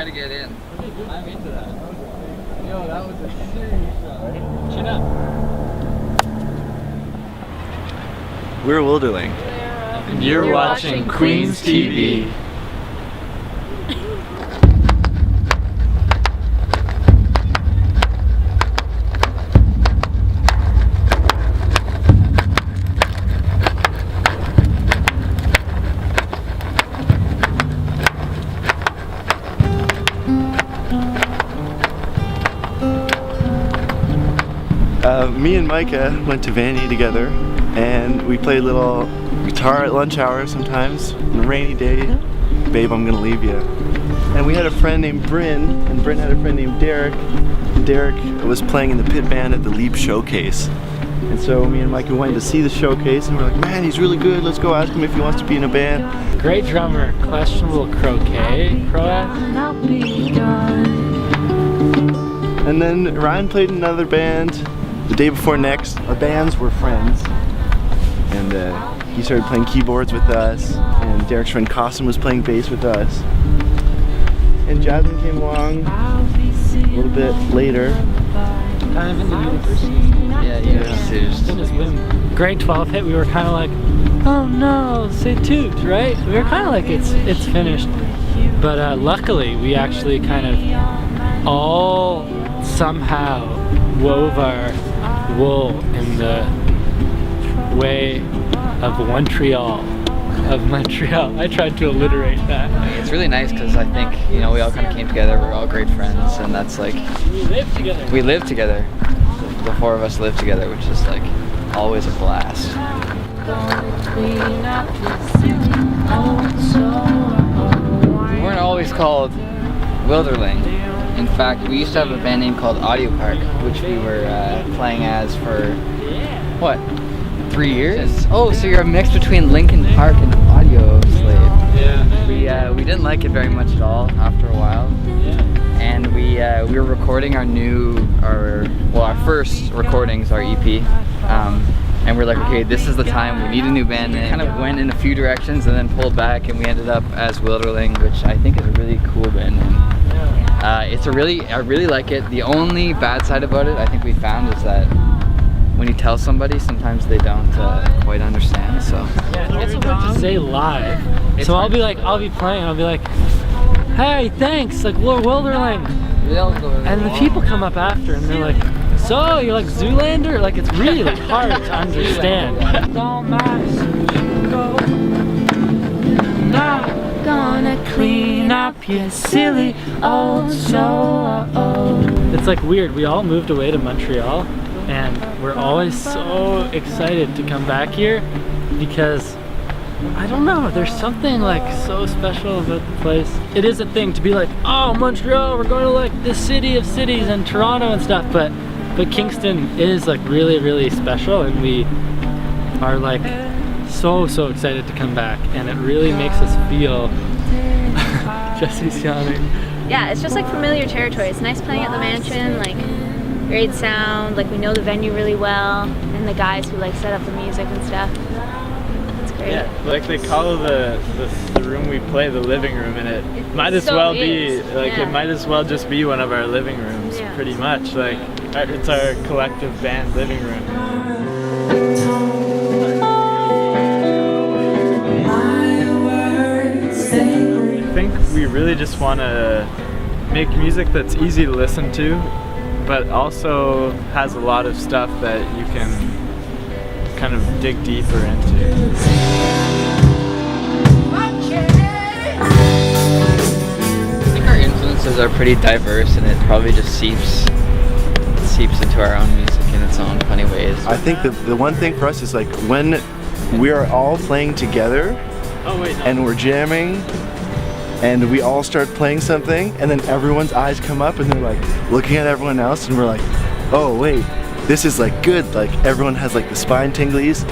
to get in. I'm into that. Yo, that was a serious shot. Chin up. We're Wilderling. And you're watching Queens TV. Me and Micah went to Vandy together, and we played a little guitar at lunch hour sometimes. On a rainy day, babe, I'm gonna leave you. And we had a friend named Bryn, and Bryn had a friend named Derek. Derek was playing in the pit band at the Leap Showcase. And so me and Micah went to see the showcase, and we're like, man, he's really good. Let's go ask him if he wants to be in a band. Great drummer, questionable croquet. And then Ryan played in another band the day before next. Our bands were friends, and he started playing keyboards with us, and Derek's friend Costin was playing bass with us. And Jasmine came along a little bit later. Kind of in the university. Yeah, Yeah. When grade 12 hit, we were kind of like, oh no, say toot, right? We were kind of like, it's finished. But luckily, we actually kind of all somehow wove our wool in the way of Montreal. I tried to alliterate that. It's really nice because I think, you know, we all kind of came together, we're all great friends, and that's like... We live together. We live together. The four of us live together, which is like always a blast. We weren't always called Wilderling. In fact, we used to have a band name called Audio Park, which we were playing as for, what, 3 years? Oh, so you're a mix between Linkin Park and Audio Slave. Yeah. We didn't like it very much at all after a while. Yeah. And we were recording our first recordings, our EP. And we're like, okay, this is the time, we need a new band name. Kind of went in a few directions and then pulled back, and we ended up as Wilderling, which I think is a really cool band name. I really like it. The only bad side about it, I think we found, is that when you tell somebody, sometimes they don't quite understand. So Yeah, it's hard to say live. So I'll be playing, I'll be like, hey, thanks, like we're Wilderling. And the people come up after and they're like, so you're like Zoolander? Like it's really hard to understand. Not gonna clean up your silly old soul. It's like weird, we all moved away to Montreal and we're always so excited to come back here because I don't know, there's something like so special about the place. It is a thing to be like, oh, Montreal, we're going to like the city of cities and Toronto and stuff, but Kingston is like really, really special, and we are like so excited to come back, and it really makes us feel Jesse's yawning. Yeah, it's just like familiar territory. It's nice playing at the mansion, like great sound, like we know the venue really well, and the guys who like set up the music and stuff. It's great. Yeah, like they call the room we play the living room, and it might as well be like it might as well just be one of our living rooms, pretty much. Like it's our collective band living room. I think we really just want to make music that's easy to listen to, but also has a lot of stuff that you can kind of dig deeper into. I think our influences are pretty diverse, and it probably just seeps into our own music in its own funny ways. I think the one thing for us is like when we are all playing together and we're jamming and we all start playing something, and then everyone's eyes come up and they're like looking at everyone else, and we're like, oh wait, this is like good, like everyone has like the spine tinglies.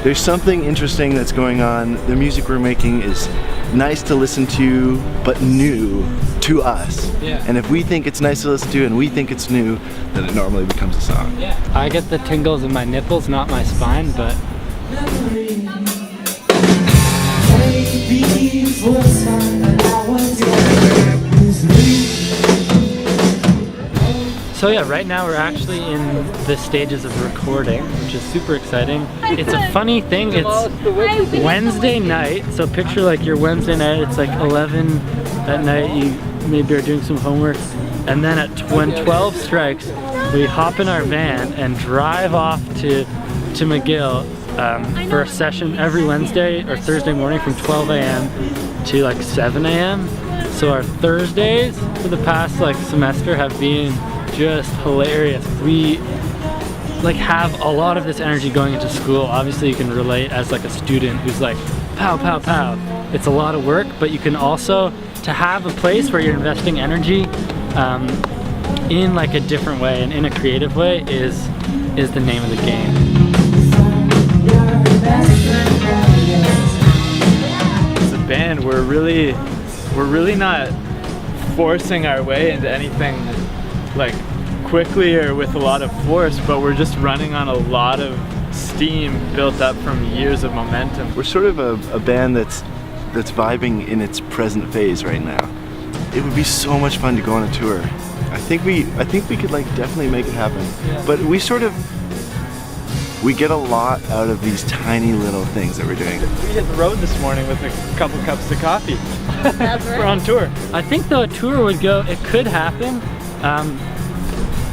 There's something interesting that's going on. The music we're making is nice to listen to, but new to us. Yeah. And if we think it's nice to listen to and we think it's new, then it normally becomes a song. Yeah. I get the tingles in my nipples, not my spine, but These were some that I was So yeah, right now we're actually in the stages of recording, which is super exciting. It's a funny thing, it's Wednesday night, so picture like your Wednesday night, it's like 11 at night, you maybe are doing some homework, and then when 12 strikes, we hop in our van and drive off to McGill for a session every Wednesday or Thursday morning from 12 a.m. to like 7 a.m. So our Thursdays for the past like semester have been just hilarious. We like have a lot of this energy going into school. Obviously you can relate as like a student who's like pow pow pow. It's a lot of work, but you can also, to have a place where you're investing energy in like a different way and in a creative way is the name of the game. As a band, we're really not forcing our way into anything like quickly or with a lot of force, but we're just running on a lot of steam built up from years of momentum. We're sort of a band that's vibing in its present phase right now. It would be so much fun to go on a tour. I think we could like definitely make it happen. Yeah. But we get a lot out of these tiny little things that we're doing. We hit the road this morning with a couple cups of coffee. That's right. We're on tour. I think though a tour would go, it could happen.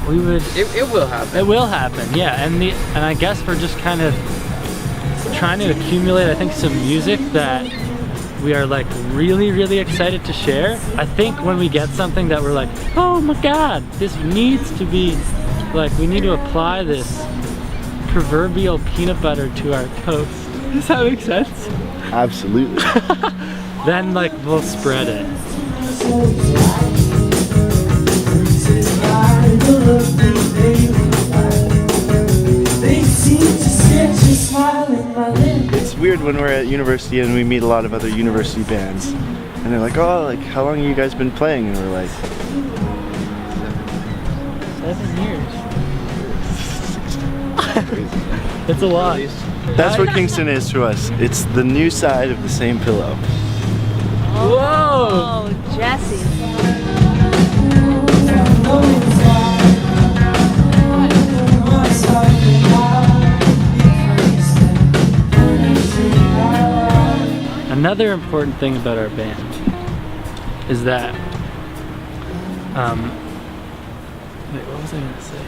We would. It will happen. It will happen, yeah. And I guess we're just kind of trying to accumulate, I think, some music that we are like really excited to share. I think when we get something that we're like, oh my god, this needs to be, like, we need to apply this proverbial peanut butter to our toast. Does that make sense? Absolutely. Then like we'll spread it. It's weird when we're at university and we meet a lot of other university bands, and they're like, oh, like how long have you guys been playing? And we're like, 7 years. It's a lot. that's what Kingston is to us. It's the new side of the same pillow. Whoa! Oh, Jesse. Another important thing about our band is that, wait, what was I gonna say?